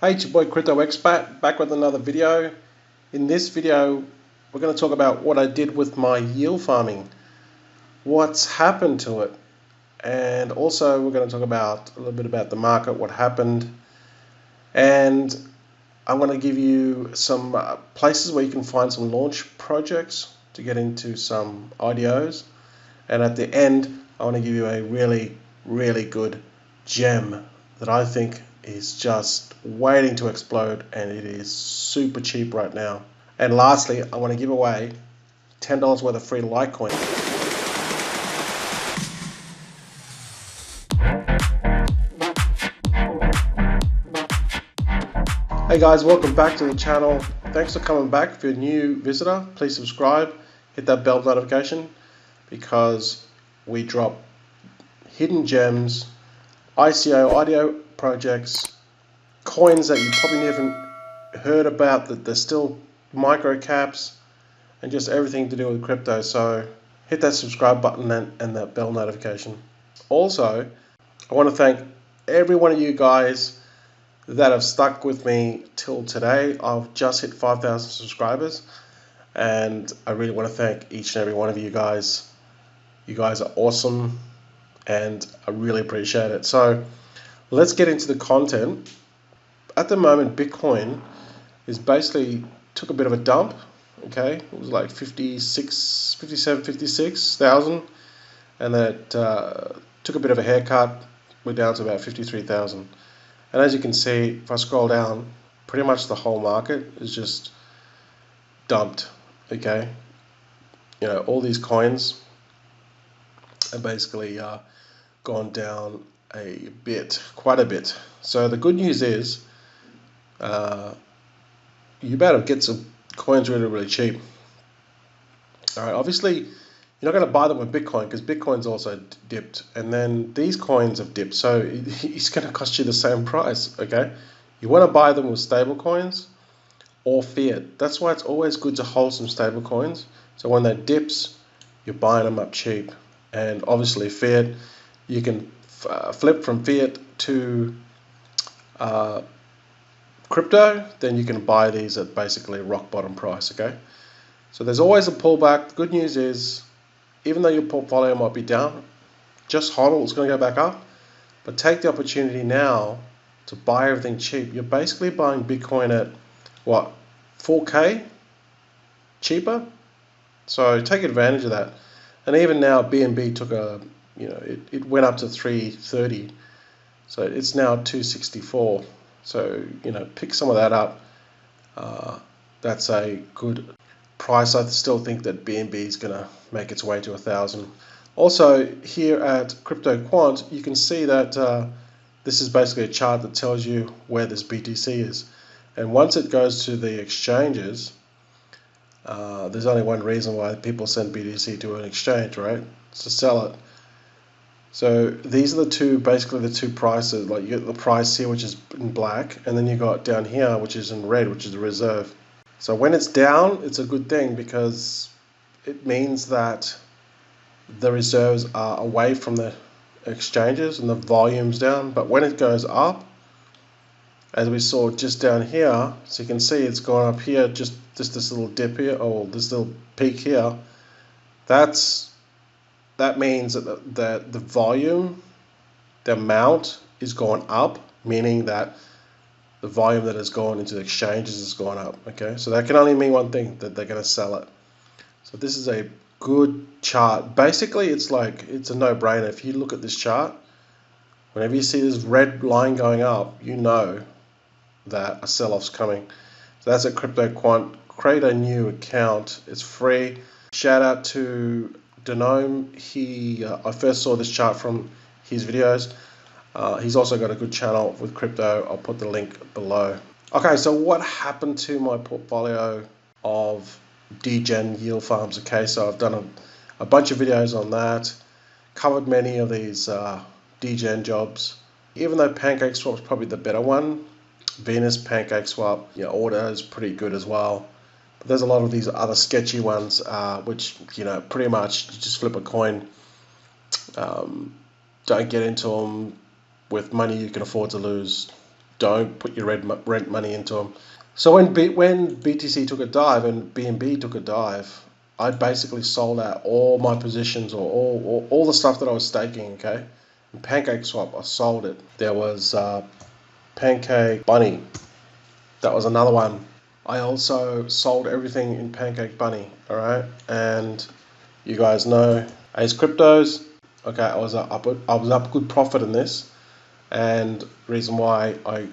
Hey, it's your boy Crypto Expat back with another video. In this video, we're going to talk about what I did with my yield farming, what's happened to it, and also we're going to talk about a little bit about the market, what happened, and I'm going to give you some places where you can find some launch projects to get into some IDOs, and at the end, I want to give you a really good gem that I think is just waiting to explode, and it is super cheap right now. And lastly, I want to give away $10 worth of free Litecoin. Hey guys, welcome back to the channel. Thanks for coming back. If you're a new visitor, please subscribe, hit that bell notification, because we drop hidden gems, IDO projects, coins that you probably never heard about, that they're still micro caps, and just everything to do with crypto. So hit that subscribe button and that bell notification. Also, I want to thank every one of you guys that have stuck with me till today. I've just hit 5,000 subscribers, and I really want to thank each and every one of you guys. You guys are awesome, and I really appreciate it. So let's get into the content. At the moment, Bitcoin is basically took a bit of a dump. Okay, it was like 56,000, and then it took a bit of a haircut. We're down to about 53,000. And as you can see, if I scroll down, pretty much the whole market is just dumped. Okay, you know, all these coins are basically gone down a bit, quite a bit. So the good news is you better get some coins really cheap. All right, obviously you're not going to buy them with Bitcoin, because Bitcoin's also dipped, and then these coins have dipped, so it's going to cost you the same price. Okay, you want to buy them with stable coins or fiat. That's why it's always good to hold some stable coins, so when that dips, you're buying them up cheap. And obviously fiat, you can flip from fiat to crypto, then you can buy these at basically rock bottom price. Okay, so there's always a pullback. The good news is, even though your portfolio might be down, just hodl, it's going to go back up. But take the opportunity now to buy everything cheap. You're basically buying Bitcoin at what, 4K cheaper? So take advantage of that. And even now, BNB took a, it went up to 330. So it's now 264. So, pick some of that up. That's a good price. I still think that BNB is going to make its way to 1,000. Also, here at Crypto Quant, you can see that this is basically a chart that tells you where this BTC is. And once it goes to the exchanges, there's only one reason why people send BTC to an exchange, right? It's to sell it. So these are basically the two prices. Like, you get the price here, which is in black, and then you got down here, which is in red, which is the reserve. So when it's down, it's a good thing, because it means that the reserves are away from the exchanges and the volume's down. But when it goes up, as we saw just down here, so you can see it's gone up here, just this little dip here, or this little peak here. That means that the volume, the amount is going up, meaning that the volume that has gone into the exchanges has gone up. Okay, so that can only mean one thing, that they're going to sell it. So this is a good chart. Basically, it's a no-brainer. If you look at this chart, whenever you see this red line going up, you know that a sell-off's coming. So that's a Crypto Quant. Create a new account. It's free. Shout out to Degen. I first saw this chart from his videos. He's also got a good channel with crypto. I'll put the link below. Okay, so what happened to my portfolio of Degen yield farms? Okay, so I've done a bunch of videos on that, covered many of these Degen jobs. Even though PancakeSwap is probably the better one, Venus PancakeSwap, order is pretty good as well. But there's a lot of these other sketchy ones, which, pretty much you just flip a coin. Don't get into them with money you can afford to lose. don't put your rent money into them. So when BTC took a dive and BNB took a dive, I basically sold out all my positions, or all the stuff that I was staking. Okay, and Pancake Swap, I sold it. There was Pancake Bunny, that was another one. I also sold everything in Pancake Bunny. All right, and you guys know Ace Cryptos. Okay, I was up good profit in this, and the reason why I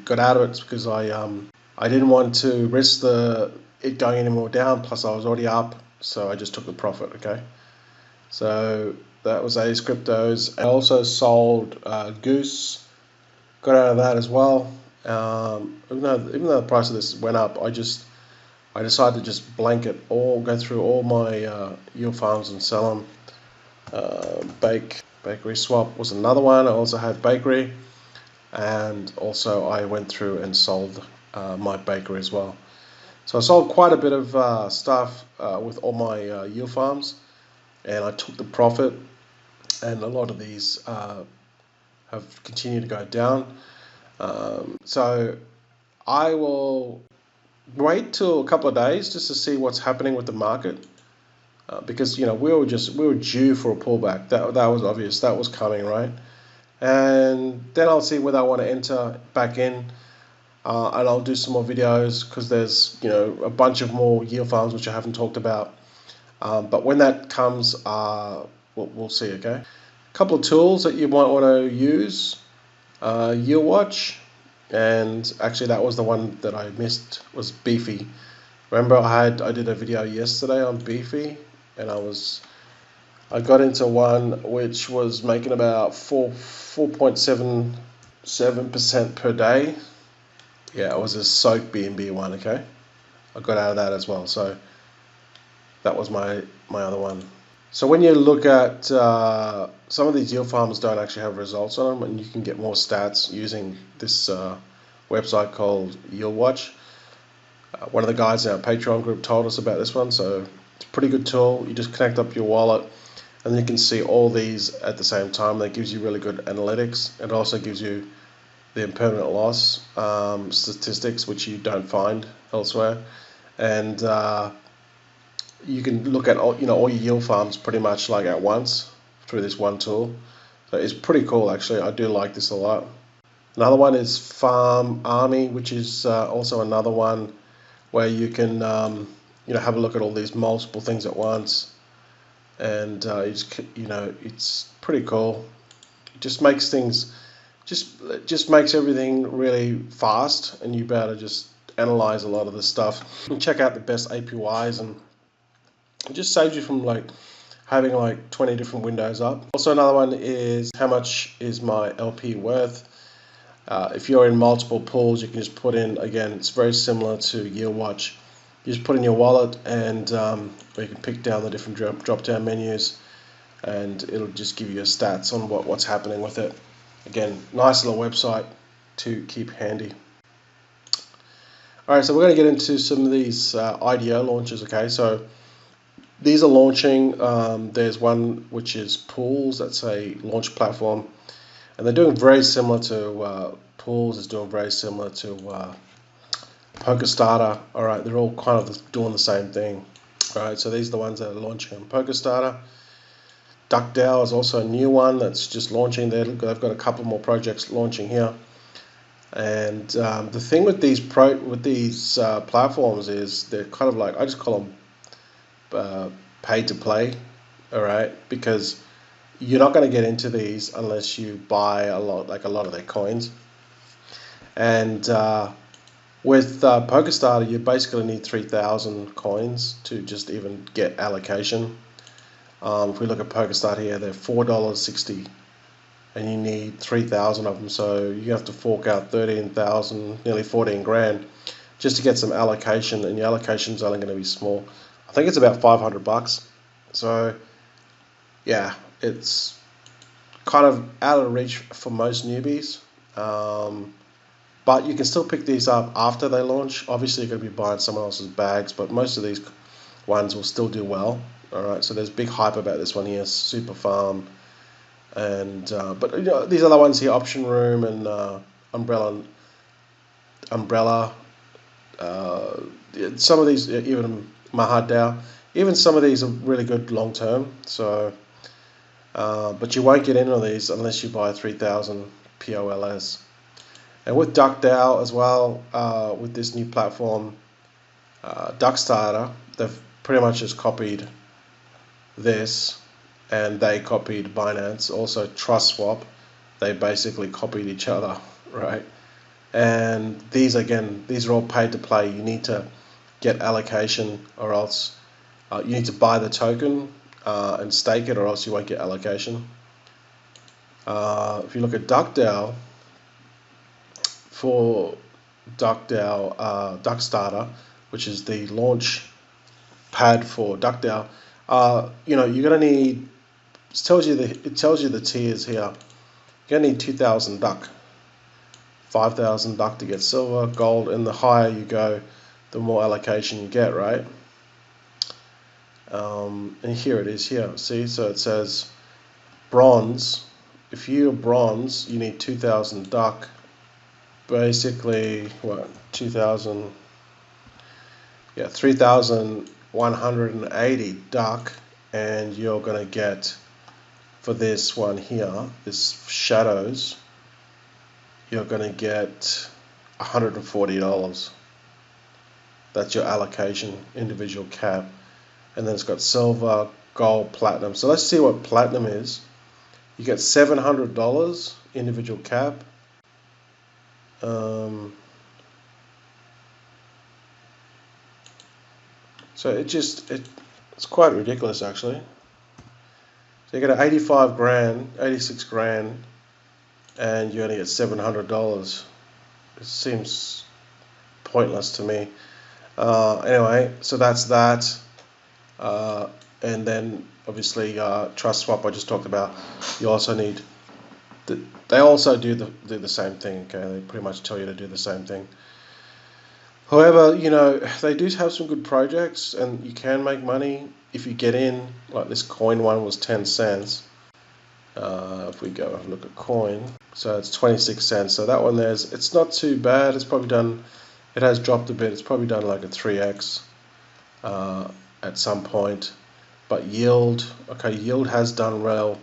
got out of it is because I didn't want to risk it going any more down. Plus, I was already up, so I just took the profit. Okay, so that was Ace Cryptos. I also sold Goose. Got out of that as well. Even though the price of this went up, I decided to just blanket go through all my yield farms and sell them. Bakery Swap was another one. I also had Bakery, and also I went through and sold my Bakery as well. So I sold quite a bit of stuff with all my yield farms, and I took the profit, and a lot of these have continued to go down. So I will wait till a couple of days just to see what's happening with the market, because we were due for a pullback. That was obvious. That was coming, right? And then I'll see whether I want to enter back in, and I'll do some more videos, because there's a bunch of more yield farms which I haven't talked about. But when that comes, we'll see. Okay, a couple of tools that you might want to use. Yield Watch, and actually that was the one that I missed, was Beefy. Remember I did a video yesterday on Beefy, and I got into one which was making about 4.77% per day. Yeah, it was a soak BNB one. Okay, I got out of that as well, so that was my other one. So when you look at some of these yield farms don't actually have results on them, and you can get more stats using this website called Yield Watch. One of the guys in our Patreon group told us about this one, so it's a pretty good tool. You just connect up your wallet, and then you can see all these at the same time. That gives you really good analytics. It also gives you the impermanent loss statistics, which you don't find elsewhere, and you can look at all your yield farms pretty much like at once through this one tool. So it's pretty cool, actually. I do like this a lot. Another one is Farm Army, which is also another one where you can have a look at all these multiple things at once, and it's pretty cool. It just makes things just makes everything really fast, and you better just analyze a lot of this stuff and check out the best APYs, and it just saves you from having 20 different windows up. Also, another one is how much is my LP worth. If you're in multiple pools, you can just put in, again, it's very similar to Yield Watch. You just put in your wallet, and or you can pick down the different drop down menus, and it'll just give you stats on what's happening with it. Again, nice little website to keep handy. Alright, so we're going to get into some of these IDO launches. Okay, so these are launching. There's one which is Pools, that's a launch platform, and they're doing very similar to Pools is doing very similar to PokerStarter. Alright, they're all kind of doing the same thing. Alright, so these are the ones that are launching on PokerStarter. DuckDAO is also a new one that's just launching. They've got a couple more projects launching here. And the thing with these platforms is they're kind of I just call them pay to play, all right? Because you're not going to get into these unless you buy a lot of their coins. And with PokerStarter, you basically need 3,000 coins to just even get allocation. If we look at PokerStart here, they're $4.60, and you need 3,000 of them. So you have to fork out 13,000, nearly 14 grand, just to get some allocation, and your allocation is only going to be small. I think it's about $500. So yeah, it's kind of out of reach for most newbies. But you can still pick these up after they launch. Obviously, you're going to be buying someone else's bags, but most of these ones will still do well. All right, so there's big hype about this one here, Super Farm, and but these other ones here, Option Room and Umbrella. Some of these, even Mahadao, even some of these are really good long term. So, but you won't get in on these unless you buy 3,000 POLS. And with DuckDAO as well, with this new platform, Duckstarter, they've pretty much just copied this, and they copied Binance. Also TrustSwap, they basically copied each other, right? And these are all paid to play. You need to get allocation, or else you need to buy the token and stake it, or else you won't get allocation. If you look at DuckDAO, for Duckstarter, which is the launch pad for DuckDAO, you're gonna need. It tells you the tiers here. You're gonna need 2,000 Duck, 5,000 Duck to get silver, gold, and the higher you go, the more allocation you get, right? And here it is here. See, so it says bronze. If you're bronze, you need 2,000 Duck. Basically, what, 2,000? Yeah, 3,180 Duck, and you're gonna get, for this one here, this shadows, you're gonna get $140. That's your allocation, individual cap. And then it's got silver, gold, platinum. So let's see what platinum is. You get $700 individual cap. So it's quite ridiculous actually. So you get 85 grand, 86 grand, and you only get $700. It seems pointless to me. Anyway, so that's that. And then obviously TrustSwap I just talked about. You also need. They also do the same thing. Okay, they pretty much tell you to do the same thing. However, they do have some good projects, and you can make money if you get in. Like this coin one was 10 cents. If we go and look at coin, so it's 26 cents. So that one it's not too bad. It's probably done. It has dropped a bit. It's probably done like a 3x at some point. But yield has done well.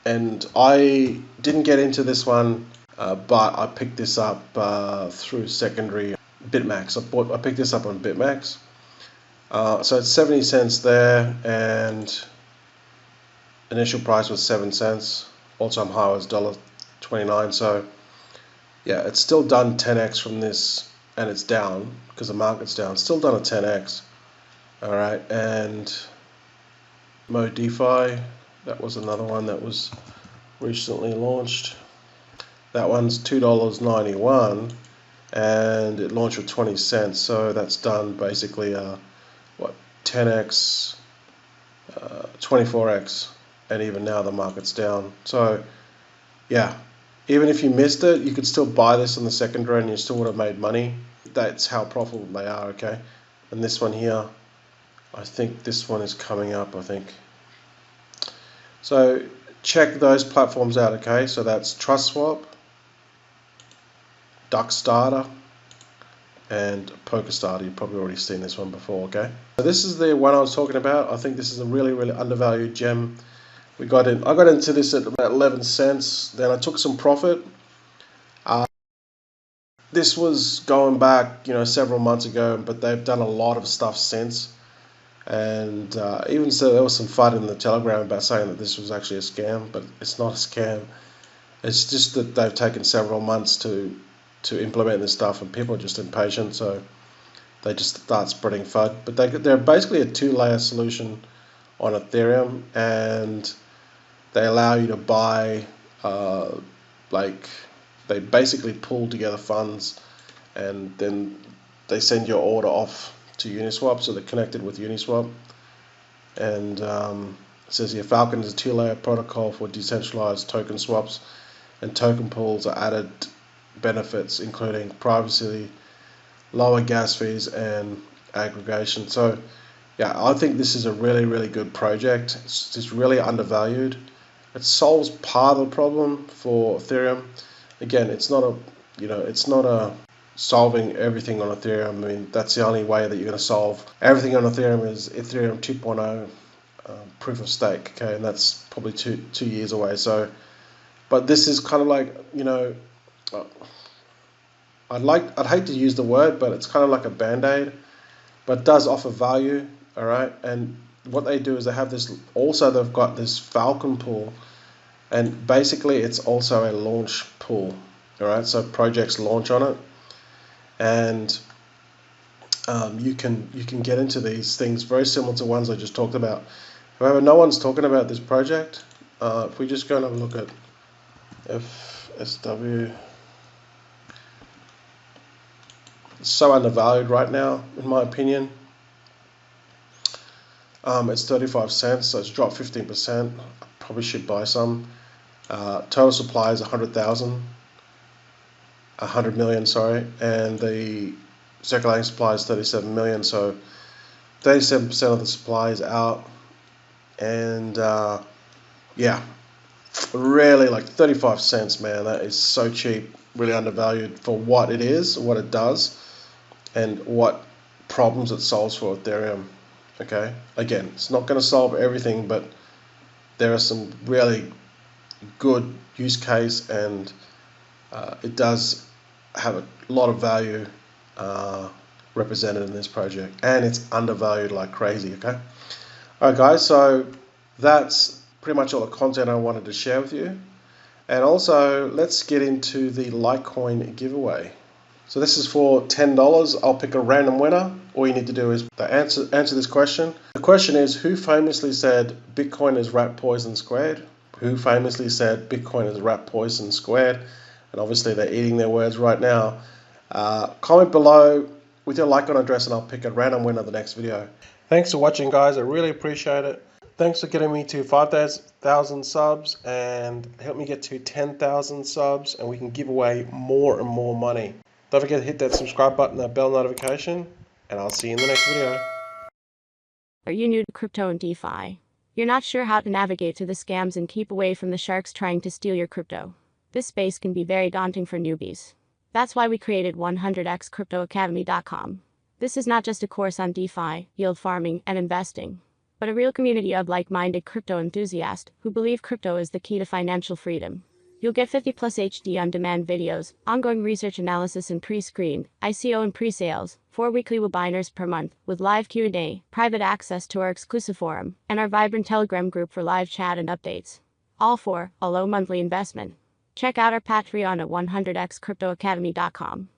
And I didn't get into this one, but I picked this up through secondary BitMax. I picked this up on BitMax. So it's 70 cents there, and initial price was 7 cents. All-time high was $1.29. So yeah, it's still done 10x from this, and it's down because the market's down. Still done a 10x. All right, and MoDeFi. That was another one that was recently launched. That one's $2.91, and it launched with 20 cents. So that's done basically 10x, 24x, and even now the market's down. So yeah, even if you missed it, you could still buy this on the secondary, and you still would have made money. That's how profitable they are. Okay, and this one here, I think this one is coming up. I think. So check those platforms out, okay? So that's TrustSwap, Duckstarter, and PokerStarter. You've probably already seen this one before, okay? So this is the one I was talking about. I think this is a really, really undervalued gem. I got into this at about 11 cents. Then I took some profit. This was going back, several months ago, but they've done a lot of stuff since. And even so, there was some FUD in the Telegram about saying that this was actually a scam, but it's not a scam. It's just that they've taken several months to implement this stuff, and people are just impatient, so they just start spreading FUD. But they're basically a 2-layer solution on Ethereum, and they allow you to buy, they basically pull together funds, and then they send your order off to Uniswap, so they're connected with Uniswap. And it says here, Falcon is a 2-layer protocol for decentralized token swaps, and token pools are added benefits including privacy, lower gas fees, and aggregation. So yeah, I think this is a really, really good project. It's just really undervalued. It solves part of the problem for Ethereum. Again, it's not it's not solving everything on Ethereum. I mean, that's the only way that you're going to solve everything on Ethereum is Ethereum 2.0 proof of stake. Okay, and that's probably two years away. So, but this is kind of like, I'd hate to use the word, but it's kind of like a band-aid, but it does offer value. All right, and what they do is they have this. Also, they've got this Falcon pool, and basically it's also a launch pool. All right, so projects launch on it, and you can get into these things very similar to ones I just talked about. However, no one's talking about this project. If we just go and have a look at FSW, it's so undervalued right now, in my opinion. It's 35 cents, so it's dropped 15%. I probably should buy some. Total supply is 100 million, sorry, and the circulating supply is 37 million, so 37% of the supply is out, and yeah, really, like 35 cents, man, that is so cheap, really undervalued for what it is, what it does, and what problems it solves for Ethereum. Okay, again, it's not going to solve everything, but there are some really good use case, and it does have a lot of value represented in this project, and it's undervalued like crazy. Okay, alright guys, so that's pretty much all the content I wanted to share with you, and also let's get into the Litecoin giveaway. So this is for $10. I'll pick a random winner. All you need to do is answer this question. The question is, who famously said Bitcoin is rat poison squared? Who famously said Bitcoin is rat poison squared? And obviously they're eating their words right now. Comment below with your Litecoin address and I'll pick a random winner the next video. Thanks for watching, guys. I really appreciate it. Thanks for getting me to 5,000 subs, and help me get to 10,000 subs, and we can give away more and more money. Don't forget to hit that subscribe button, that bell notification, and I'll see you in the next video. Are you new to crypto and DeFi? You're not sure how to navigate through the scams and keep away from the sharks trying to steal your crypto? This space can be very daunting for newbies. That's why we created 100xcryptoacademy.com. This is not just a course on DeFi, yield farming, and investing, but a real community of like-minded crypto enthusiasts who believe crypto is the key to financial freedom. You'll get 50+ HD on-demand videos, ongoing research analysis and pre-screened, ICO and pre-sales, 4 weekly webinars per month, with live Q&A, private access to our exclusive forum, and our vibrant Telegram group for live chat and updates. All for a low monthly investment. Check out our Patreon at 100xcryptoacademy.com.